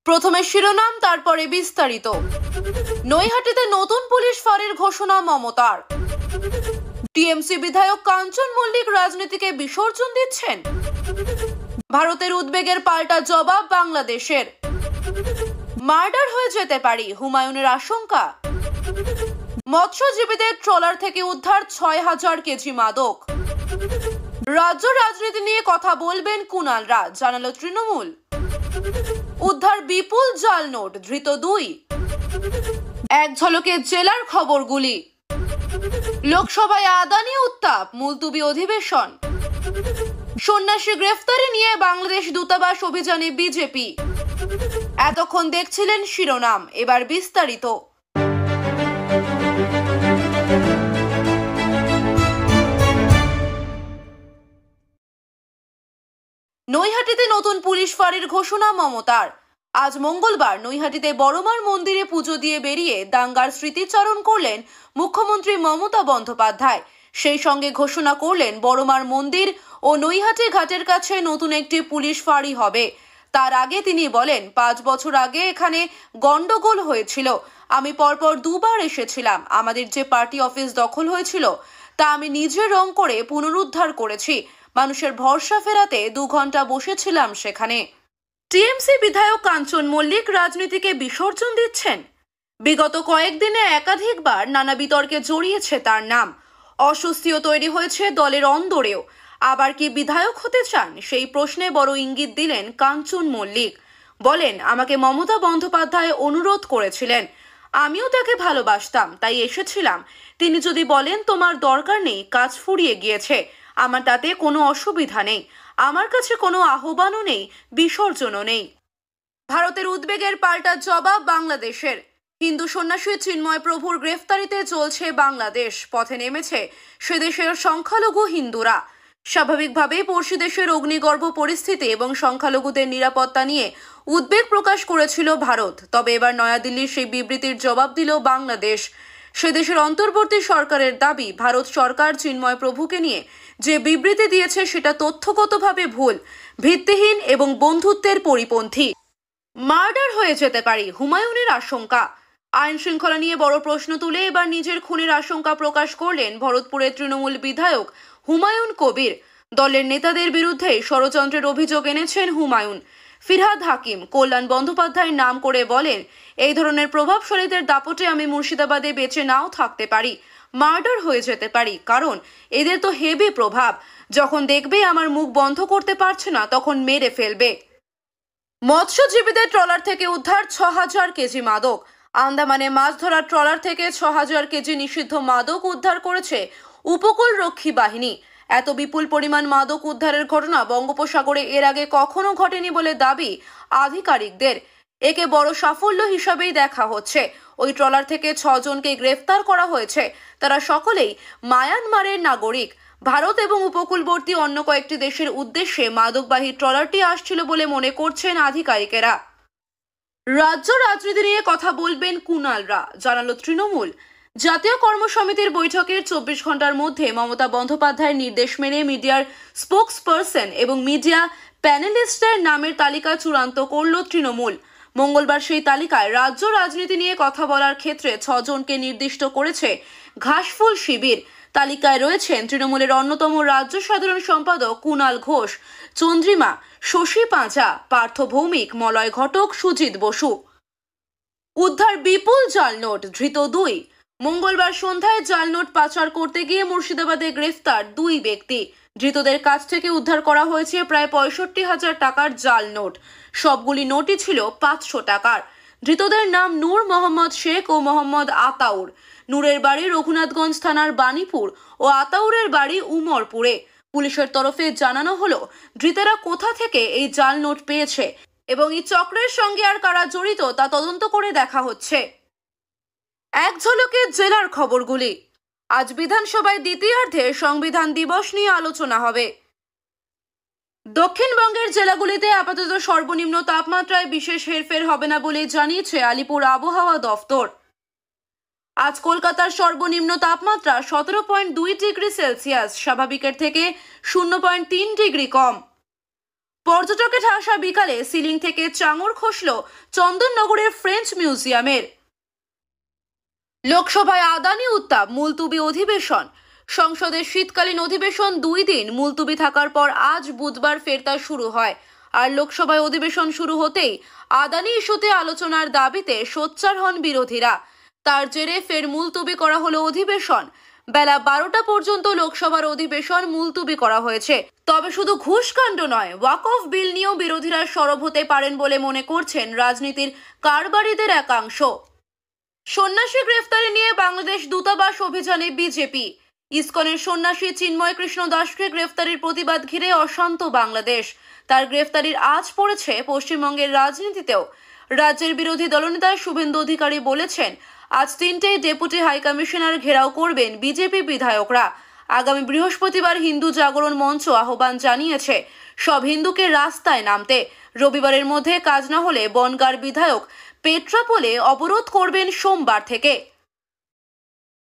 প্রথমে শিরোনাম, তারপরে বিস্তারিত। নৈহাটিতে নতুন পুলিশ ফাঁড়ির ঘোষণা মমতার। টিএমসি বিধায়ক কাঞ্চন মল্লিক রাজনীতিকে বিসর্জন দিচ্ছেন। ভারতের উদ্বেগের পাল্টা জবাব বাংলাদেশের। মার্ডার হয়ে যেতে পারি, হুমায়ুনের আশঙ্কা। মৎস্যজীবীদের ট্রলার থেকে উদ্ধার ৬,০০০ কেজি মাদক। রাজ্য রাজনীতি নিয়ে কথা বলবেন কুণালরা, জানালো তৃণমূল। উদ্ধার বিপুল জাল নোট, ধৃত ২। এক ঝলকে জেলার খবরগুলি। লোকসভায় আদানি উত্তাপ, মুলতুবি অধিবেশন। সন্ন্যাসী গ্রেফতারি নিয়ে বাংলাদেশ দূতাবাস অভিযানে বিজেপি। এতক্ষণ দেখছিলেন শিরোনাম, এবার বিস্তারিত। নৈহাটিতে নতুন পুলিশ ফাঁড়ির ঘোষণা মমতার। আজ মঙ্গলবার নৈহাটিতে বড়মার মন্দিরে পুজো দিয়ে বেরিয়ে দাঙ্গার স্মৃতিচারণ করলেন মুখ্যমন্ত্রী মমতা বন্দ্যোপাধ্যায়। সেই সঙ্গে ঘোষণা করলেন বড়মার মন্দির ও নৈহাটি ঘাটের কাছে নতুন একটি পুলিশ ফাঁড়ি হবে। তার আগে তিনি বলেন, ৫ বছর আগে এখানে গন্ডগোল হয়েছিল। আমি পরপর ২বার এসেছিলাম। আমাদের যে পার্টি অফিস দখল হয়েছিল তা আমি নিজে রং করে পুনরুদ্ধার করেছি। মানুষের ভরসা ফেরাতে ২ ঘন্টা বসেছিলাম সেখানে। টিএমসি বিধায়ক কাঞ্চন মল্লিক রাজনীতিকে বিসর্জন দিচ্ছেন। বিগত কয়েকদিনে একাধিকবার নানা বিতর্কে জড়িয়েছে তার নাম। অস্বস্তিও তৈরি হয়েছে দলের অন্দরেও। আবার কি বিধায়ক হতে চান, সেই প্রশ্নে বড় ইঙ্গিত দিলেন কাঞ্চন মল্লিক। বলেন, আমাকে মমতা বন্দ্যোপাধ্যায় অনুরোধ করেছিলেন, আমিও তাকে ভালোবাসতাম, তাই এসেছিলাম। তিনি যদি বলেন তোমার দরকার নেই, কাজ ফুরিয়ে গিয়েছে, আমার তাতে কোনো অসুবিধা নেই। আমার কাছে কোনো আহ্বানও নেই, বিসর্জনও নেই। ভারতের উদ্বেগের পাল্টা জবাব বাংলাদেশের। হিন্দু সন্ন্যাসী চিন্ময় প্রভুর গ্রেফতারিতে চলছে বাংলাদেশ। পথে নেমেছে সে দেশের সংখ্যালঘু হিন্দুরা। স্বাভাবিকভাবেই পড়শি দেশের অগ্নিগর্ভ পরিস্থিতি এবং সংখ্যালঘুদের নিরাপত্তা নিয়ে উদ্বেগ প্রকাশ করেছিল ভারত। তবে এবার নয়াদিল্লির সেই বিবৃতির জবাব দিল বাংলাদেশ। সে দেশের অন্তর্বর্তী সরকারের দাবি, ভারত সরকার চিন্ময় প্রভুকে নিয়ে যে বিবৃতি দিয়েছে সেটা তথ্যগতভাবে ভুল, ভিত্তিহীন এবং বন্ধুত্বের পরিপন্থী। মার্ডার হয়ে যেতে পারি, হুমায়ুনের আশঙ্কা। আইন শৃঙ্খলা নিয়ে বড় প্রশ্ন তুলে এবার নিজের খুনের আশঙ্কা প্রকাশ করলেন ভরতপুরের তৃণমূল বিধায়ক হুমায়ুন কবির। দলের নেতাদের বিরুদ্ধে ষড়যন্ত্রের অভিযোগ এনেছেন হুমায়ুন। ফিরহাদ হাকিম কল্যাণ বন্দ্যোপাধ্যায়ের নাম করে বলেন, এই ধরনের প্রভাবশালীদের দাপটে আমি মুর্শিদাবাদে বেঁচে নাও থাকতে পারি, মার্ডার হয়ে যেতে পারি, কারণ এদের তো হেভি প্রভাব। যখন দেখবে আমার মুখ বন্ধ করতে পারছে না, তখন মেরে ফেলবে। মৎস্যজীবীদের ট্রলার থেকে উদ্ধার ৬,০০০ কেজি মাদক। আন্দামানে মাছ ধরার ট্রলার থেকে ৬,০০০ কেজি নিষিদ্ধ মাদক উদ্ধার করেছে উপকূল রক্ষী বাহিনী। এত বিপুল পরিমাণ মাদক উদ্ধারের ঘটনা বঙ্গোপসাগরে এর আগে কখনো ঘটেনি বলে দাবি আধিকারিকদের। একে বড় সাফল্য হিসাবেই দেখা হচ্ছে। ওই ট্রলার থেকে ৬ জনকে গ্রেফতার করা হয়েছে। তারা সকলেই মায়ানমারের নাগরিক। ভারত এবং উপকূলবর্তী অন্য কয়েকটি দেশের উদ্দেশ্যে মাদকবাহী ট্রলারটি আসছিল বলে মনে করছেন আধিকারিকেরা। রাজ্য রাজনীতি নিয়ে কথা বলবেন কুণালরা, জানালো তৃণমূল। জাতীয় কর্মসমিতির বৈঠকের ২৪ ঘন্টার মধ্যে মমতা বন্দ্যোপাধ্যায়ের নির্দেশ মেনে মিডিয়ার স্পোকসপারসন এবং মিডিয়া প্যানেলিস্টদের নামের তালিকা চূড়ান্ত করল তৃণমূল। মঙ্গলবার সেই তালিকায় রাজ্য রাজনীতি নিয়ে কথা বলার ক্ষেত্রে ৬ জনকে নির্দিষ্ট করেছে ঘাসফুল শিবির। তালিকায় রয়েছেন তৃণমূলের অন্যতম রাজ্য সাধারণ সম্পাদক কুণাল ঘোষ, চন্দ্রিমা, শশী পাঁচা, পার্থ ভৌমিক, মলয় ঘটক, সুজিত বসু। উদ্ধার বিপুল জাল নোট, ধৃত ২। মঙ্গলবার সন্ধ্যায় জাল নোট পাচার করতে গিয়ে মুর্শিদাবাদে গ্রেফতার ২ ব্যক্তি। ধৃতদের কাছ থেকে উদ্ধার করা হয়েছে প্রায় ৬৫,০০০ টাকার জাল নোট। সবগুলি নোটই ছিল ৫০০ টাকার। ধৃতদের নাম নূর মোহাম্মদ শেখ ও মোহাম্মদ আতাউর। নূরের বাড়ি রঘুনাথগঞ্জ থানার বাণীপুর ও আতাউরের বাড়ি উমরপুরে। পুলিশের তরফে জানানো হলো, ধৃতেরা কোথা থেকে এই জাল নোট পেয়েছে এবং এই চক্রের সঙ্গে আর কারা জড়িত তা তদন্ত করে দেখা হচ্ছে। এক ঝলকে জেলার খবরগুলি। আজ বিধানসভায় দ্বিতীয়ার্ধে সংবিধান দিবস নিয়ে আলোচনা হবে। দক্ষিণবঙ্গের জেলাগুলিতে আপাতত সর্বনিম্ন তাপমাত্রায় বিশেষ হেরফের হবে না বলে জানিয়েছে আলিপুর আবহাওয়া দফতর। আজ কলকাতার সর্বনিম্ন তাপমাত্রা ১৭.২ ডিগ্রি সেলসিয়াস, স্বাভাবিকের থেকে ০.৩ ডিগ্রি কম। পর্যটকে ঠাসা বিকালে সিলিং থেকে চাঙড় খসল চন্দননগরের ফ্রেঞ্চ মিউজিয়ামের। লোকসভায় আদানি উত্তাপ, মুলতুবি অধিবেশন। সংসদের শীতকালীন অধিবেশন 2 দিন মুলতুবি থাকার পর আজ বুধবার ফের তা শুরু হয়। আর লোকসভায় অধিবেশন শুরু হতেই আদানি ইস্যুতে আলোচনার দাবিতে সোচ্চার হন বিরোধীরা। তার জেরে ফের মুলতুবি করা হলো অধিবেশন। বেলা 12টা পর্যন্ত লোকসভার অধিবেশন মুলতুবি করা হয়েছে। তবে শুধু ঘুষকাণ্ড নয়, ওয়াকফ বিল নিয়েও বিরোধীরা সরব হতে পারেন বলে মনে করছেন রাজনীতির কারবারিদের একাংশ। সন্ন্যাসী গ্রেফতারি নিয়ে বাংলাদেশ দূতাবাস অভিযানে বিজেপি। ইসকনের সন্ন্যাসী চিন্ময় কৃষ্ণ দাসকে গ্রেফতারির প্রতিবাদ ঘিরে অশান্ত বাংলাদেশ। তার গ্রেফতারির আঁচ পড়েছে পশ্চিমবঙ্গের রাজনীতিতেও। রাজ্যের বিরোধী দলনেতা শুভেন্দু অধিকারী বলেছেন, আজ 3টে ডেপুটি হাইকমিশনার ঘেরাও করবেন বিজেপি বিধায়করা। আগামী বৃহস্পতিবার হিন্দু জাগরণ মঞ্চ আহ্বান জানিয়েছে সব হিন্দুকে রাস্তায় নামতে। রবিবারের মধ্যে কাজ না হলে বনগাঁর বিধায়ক পেট্রাপোলে অবরোধ করবেন সোমবার থেকে।